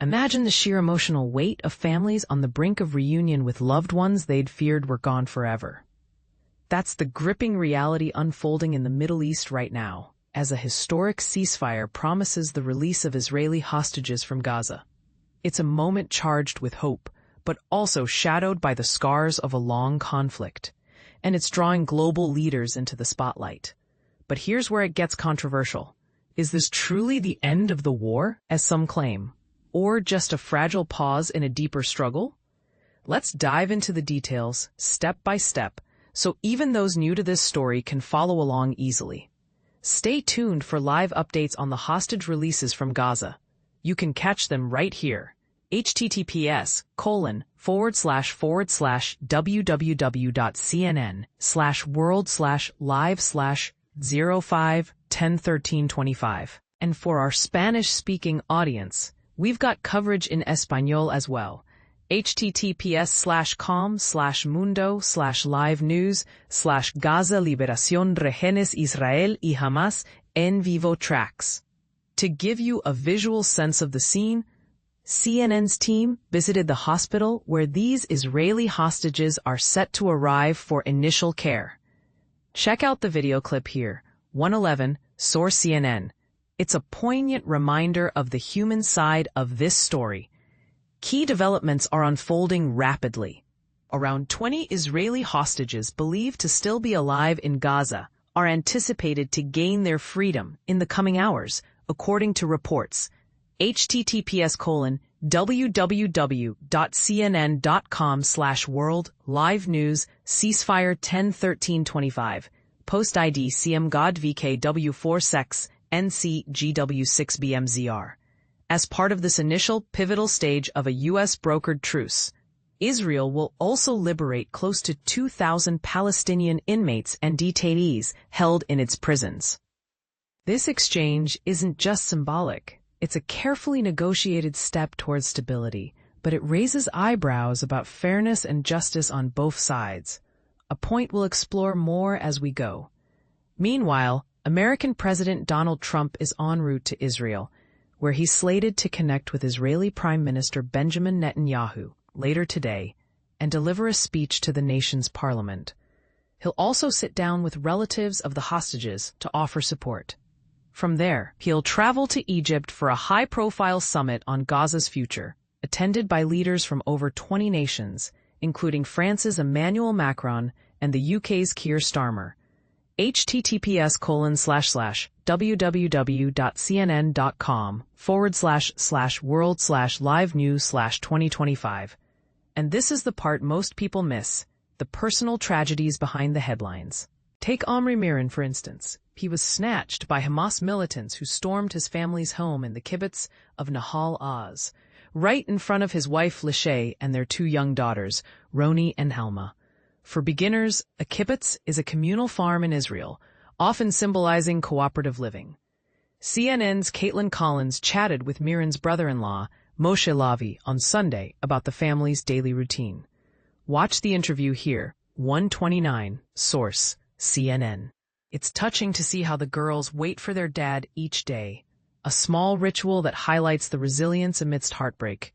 Imagine the sheer emotional weight of families on the brink of reunion with loved ones they'd feared were gone forever. That's the gripping reality unfolding in the Middle East right now, as a historic ceasefire promises the release of Israeli hostages from Gaza. It's a moment charged with hope, but also shadowed by the scars of a long conflict, and it's drawing global leaders into the spotlight. But here's where it gets controversial. Is this truly the end of the war, as some claim, or just a fragile pause in a deeper struggle? Let's dive into the details, step by step, so even those new to this story can follow along easily. Stay tuned for live updates on the hostage releases from Gaza. You can catch them right here. https://www.cnn/world/live/05-10-13-25. And for our Spanish-speaking audience, we've got coverage in Espanol as well. https://com/mundo/live-news/Gaza Liberación Rehenes Israel y Hamas en vivo tracks. To give you a visual sense of the scene, CNN's team visited the hospital where these Israeli hostages are set to arrive for initial care. Check out the video clip here, 111, source CNN. It's a poignant reminder of the human side of this story. Key developments are unfolding rapidly. Around 20 Israeli hostages believed to still be alive in Gaza are anticipated to gain their freedom in the coming hours, according to reports. https://www.cnn.com/world/live-news ceasefire 10-13-25. Post ID CM God VKW4 NC GW6BMZR. As part of this initial pivotal stage of a U.S.-brokered truce, Israel will also liberate close to 2,000 Palestinian inmates and detainees held in its prisons. This exchange isn't just symbolic. It's a carefully negotiated step towards stability, but it raises eyebrows about fairness and justice on both sides, a point we'll explore more as we go. Meanwhile, American President Donald Trump is en route to Israel, where he's slated to connect with Israeli Prime Minister Benjamin Netanyahu later today and deliver a speech to the nation's parliament. He'll also sit down with relatives of the hostages to offer support. From there, he'll travel to Egypt for a high-profile summit on Gaza's future, attended by leaders from over 20 nations, including France's Emmanuel Macron and the UK's Keir Starmer. https://www.cnn.com/world/live-news/2025. And this is the part most people miss, the personal tragedies behind the headlines. Take Omri Miran, for instance. He was snatched by Hamas militants who stormed his family's home in the kibbutz of Nahal Oz, right in front of his wife Lishay and their two young daughters, Roni and Halma. For beginners, a kibbutz is a communal farm in Israel, often symbolizing cooperative living. CNN's Caitlin Collins chatted with Miran's brother-in-law, Moshe Lavi, on Sunday about the family's daily routine. Watch the interview here, 129, source, CNN. It's touching to see how the girls wait for their dad each day, a small ritual that highlights the resilience amidst heartbreak.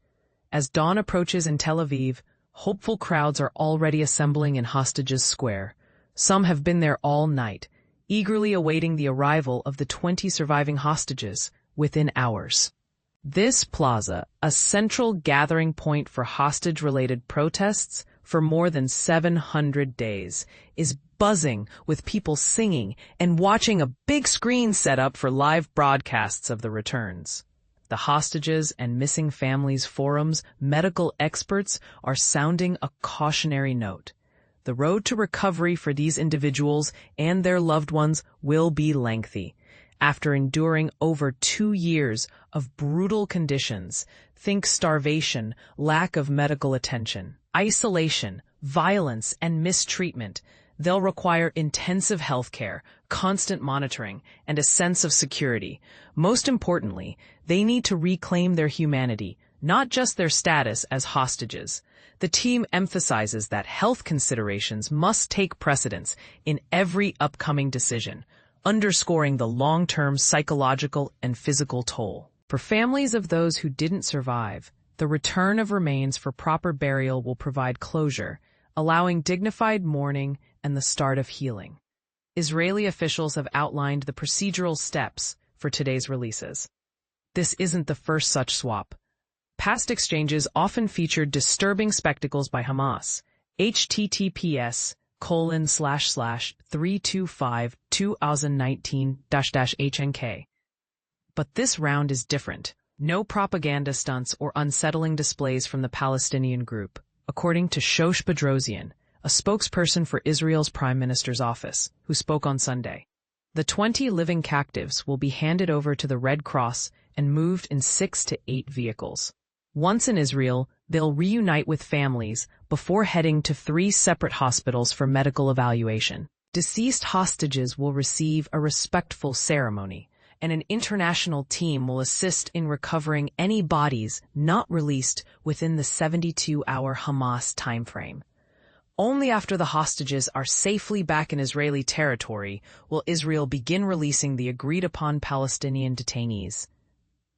As dawn approaches in Tel Aviv, hopeful crowds are already assembling in Hostages Square. Some have been there all night, eagerly awaiting the arrival of the 20 surviving hostages within hours. This plaza, a central gathering point for hostage-related protests for more than 700 days, is buzzing with people singing and watching a big screen set up for live broadcasts of the returns. The hostages and missing families forums, medical experts are sounding a cautionary note. The road to recovery for these individuals and their loved ones will be lengthy. After enduring over 2 years of brutal conditions, think starvation, lack of medical attention, isolation, violence, and mistreatment, they'll require intensive health care, constant monitoring, and a sense of security. Most importantly, they need to reclaim their humanity, not just their status as hostages. The team emphasizes that health considerations must take precedence in every upcoming decision, underscoring the long-term psychological and physical toll. For families of those who didn't survive, the return of remains for proper burial will provide closure, allowing dignified mourning and the start of healing. Israeli officials have outlined the procedural steps for today's releases. This isn't the first such swap. Past exchanges often featured disturbing spectacles by Hamas. https://325-2019-HNK. But this round is different. No propaganda stunts or unsettling displays from the Palestinian group, according to Shosh Bedrosian, a spokesperson for Israel's Prime Minister's office, who spoke on Sunday. The 20 living captives will be handed over to the Red Cross and moved in 6 to 8 vehicles. Once in Israel, they'll reunite with families before heading to 3 separate hospitals for medical evaluation. Deceased hostages will receive a respectful ceremony, and an international team will assist in recovering any bodies not released within the 72-hour Hamas timeframe. Only after the hostages are safely back in Israeli territory will Israel begin releasing the agreed-upon Palestinian detainees.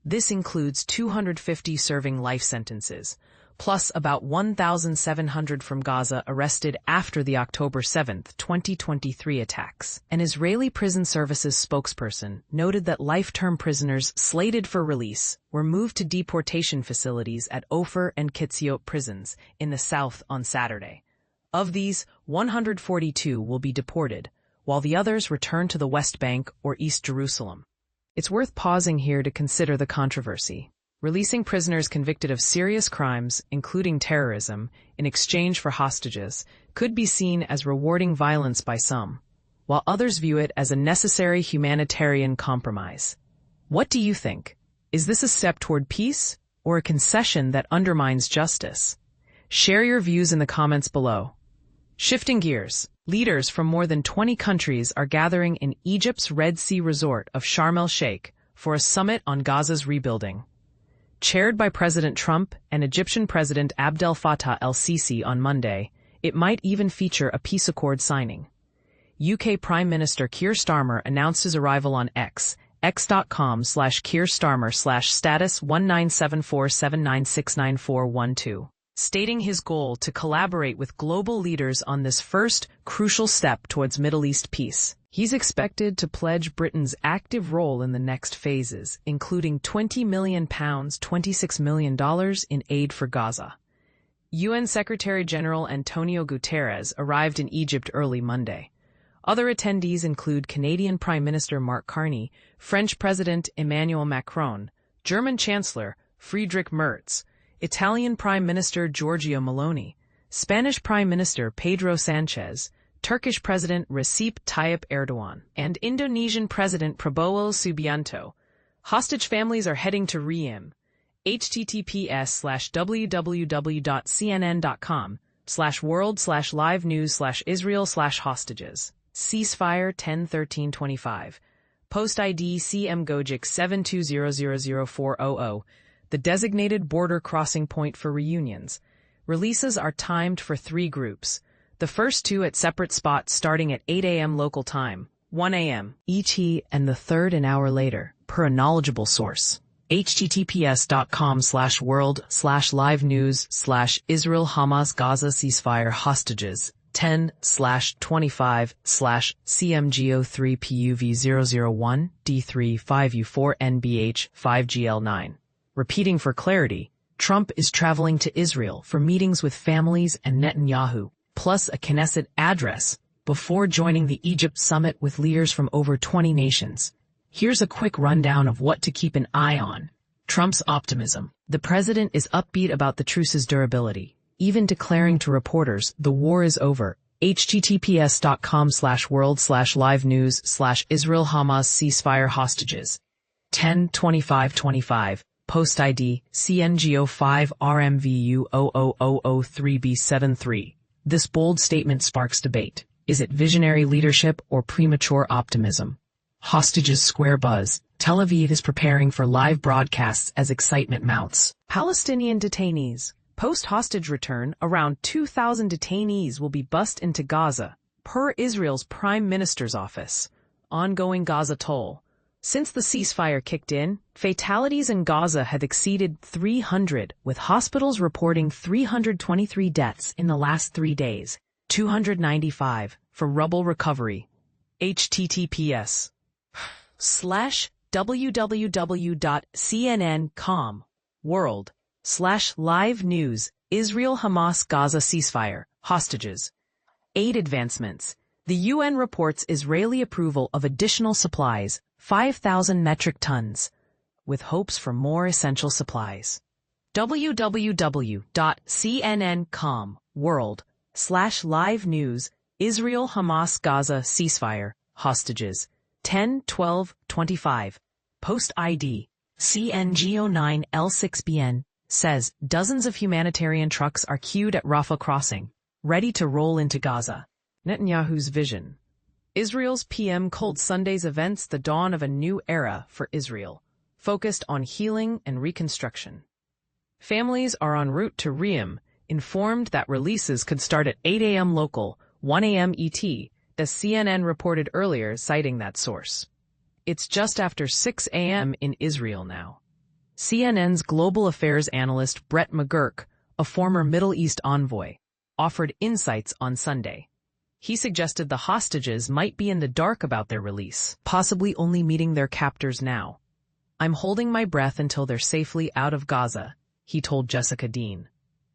This includes 250 serving life sentences, plus about 1,700 from Gaza arrested after the October 7, 2023 attacks. An Israeli Prison Services spokesperson noted that life-term prisoners slated for release were moved to deportation facilities at Ofer and Kitziot prisons in the south on Saturday. Of these, 142 will be deported, while the others return to the West Bank or East Jerusalem. It's worth pausing here to consider the controversy. Releasing prisoners convicted of serious crimes, including terrorism, in exchange for hostages, could be seen as rewarding violence by some, while others view it as a necessary humanitarian compromise. What do you think? Is this a step toward peace, or a concession that undermines justice? Share your views in the comments below. Shifting gears, leaders from more than 20 countries are gathering in Egypt's Red Sea resort of Sharm el-Sheikh for a summit on Gaza's rebuilding. Chaired by President Trump and Egyptian President Abdel Fattah el-Sisi on Monday, it might even feature a peace accord signing. UK Prime Minister Keir Starmer announced his arrival on x.com/Keir Starmer/status 197479699412. Stating his goal to collaborate with global leaders on this first crucial step towards Middle East peace. He's expected to pledge Britain's active role in the next phases, including £20 million, $26 million in aid for Gaza. UN Secretary-General Antonio Guterres arrived in Egypt early Monday. Other attendees include Canadian Prime Minister Mark Carney, French President Emmanuel Macron, German Chancellor Friedrich Merz, Italian Prime Minister Giorgia Meloni, Spanish Prime Minister Pedro Sanchez, Turkish President Recep Tayyip Erdogan, and Indonesian President Prabowo Subianto. Hostage families are heading to Riyadh. https://www.cnn.com/world/live-news/Israel/hostages. Ceasefire 10/13/25. Post ID CM Gojik 72000400. The designated border crossing point for reunions. Releases are timed for 3 groups. The first 2 at separate spots starting at 8 a.m. local time, 1 a.m. ET, and the third an hour later, per a knowledgeable source. https://world/live-news/Israel Hamas Gaza Ceasefire Hostages 10/25/CMGO3 PUV001 D3 5U4 NBH 5GL9. Repeating for clarity, Trump is traveling to Israel for meetings with families and Netanyahu, plus a Knesset address, before joining the Egypt summit with leaders from over 20 nations. Here's a quick rundown of what to keep an eye on. Trump's optimism. The president is upbeat about the truce's durability, even declaring to reporters the war is over. https://world/live-news/Israel Hamas Ceasefire Hostages 10/25/25. Post ID CNGO5 RMVU 00003B73. This bold statement sparks debate. Is it visionary leadership or premature optimism? Hostages square buzz. Tel Aviv is preparing for live broadcasts as excitement mounts. Palestinian detainees. Post-hostage return, around 2,000 detainees will be bussed into Gaza, per Israel's Prime Minister's office. Ongoing Gaza toll. Since the ceasefire kicked in, fatalities in Gaza have exceeded 300, with hospitals reporting 323 deaths in the last 3 days, 295 for rubble recovery. https://www.cnn.com/world/live news Israel-Hamas Gaza ceasefire, hostages. Aid advancements. The UN reports Israeli approval of additional supplies, 5,000 metric tons, with hopes for more essential supplies. www.cnn.com/world/live news Israel-Hamas Gaza ceasefire, hostages. 10/12/25. Post ID. CNGO9L6BN says dozens of humanitarian trucks are queued at Rafah crossing, ready to roll into Gaza. Netanyahu's vision. Israel's PM called Sunday's events the dawn of a new era for Israel, focused on healing and reconstruction. Families are en route to Riyadh, informed that releases could start at 8 a.m. local, 1 a.m. ET, as CNN reported earlier, citing that source. It's just after 6 a.m. in Israel now. CNN's global affairs analyst Brett McGurk, a former Middle East envoy, offered insights on Sunday. He suggested the hostages might be in the dark about their release, possibly only meeting their captors now. "I'm holding my breath until they're safely out of Gaza," he told Jessica Dean.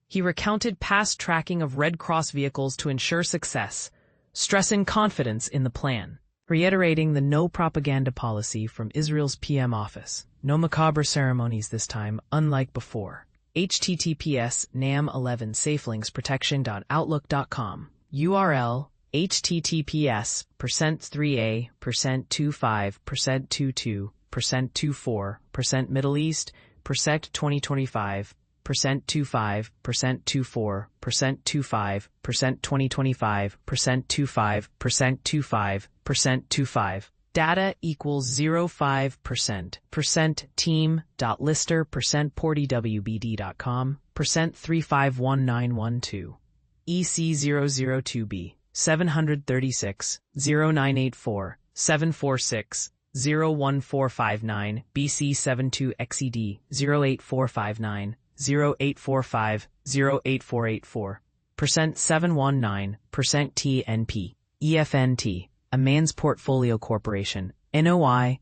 He recounted past tracking of Red Cross vehicles to ensure success, stressing confidence in the plan, reiterating the no propaganda policy from Israel's PM office. No macabre ceremonies this time, unlike before. https://nam11safelinksprotection.outlook.com. URL https://3a%25%22%24% Middle East %2025 %25 %24 %25 %2025 %25 %25 %25 Data equals 05% team.lister %portywbd.com %351912 EC002B 736 0984 746 01459 BC72XED 08459 0845 08484 %719 %TNP EFNT a Man's Portfolio Corporation NOI:HA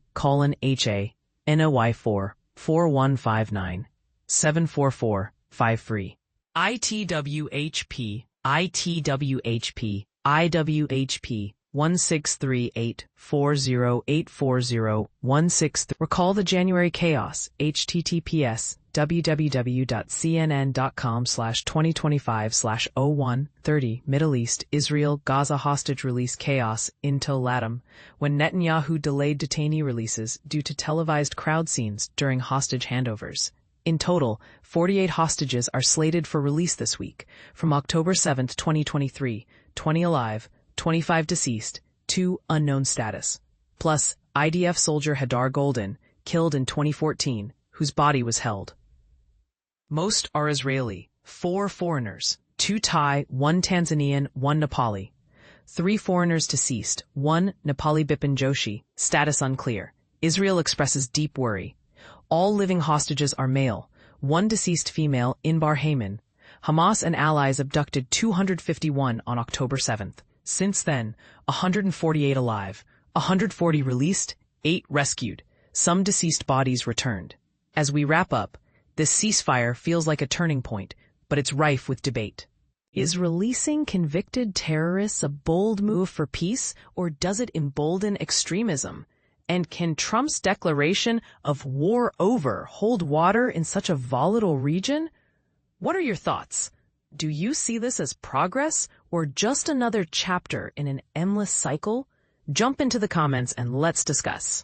NOI 4159 744 53 ITWHP ITWHP IWHP 16384084016. Recall the January chaos. https www.cnn.com/2025/0130 Middle East Israel Gaza hostage release chaos Intel Latam when Netanyahu delayed detainee releases due to televised crowd scenes during hostage handovers. In total, 48 hostages are slated for release this week, from October 7, 2023, 20 alive, 25 deceased, 2 unknown status. Plus, IDF soldier Hadar Golden, killed in 2014, whose body was held. Most are Israeli, 4 foreigners, 2 Thai, 1 Tanzanian, 1 Nepali. 3 foreigners deceased, 1 Nepali Bipin Joshi, status unclear. Israel expresses deep worry. All living hostages are male, 1 deceased female, Inbar Heyman. Hamas and allies abducted 251 on October 7th. Since then, 148 alive, 140 released, 8 rescued, some deceased bodies returned. As we wrap up, this ceasefire feels like a turning point, but it's rife with debate. Is releasing convicted terrorists a bold move for peace, or does it embolden extremism? And can Trump's declaration of war over hold water in such a volatile region? What are your thoughts? Do you see this as progress or just another chapter in an endless cycle? Jump into the comments and let's discuss.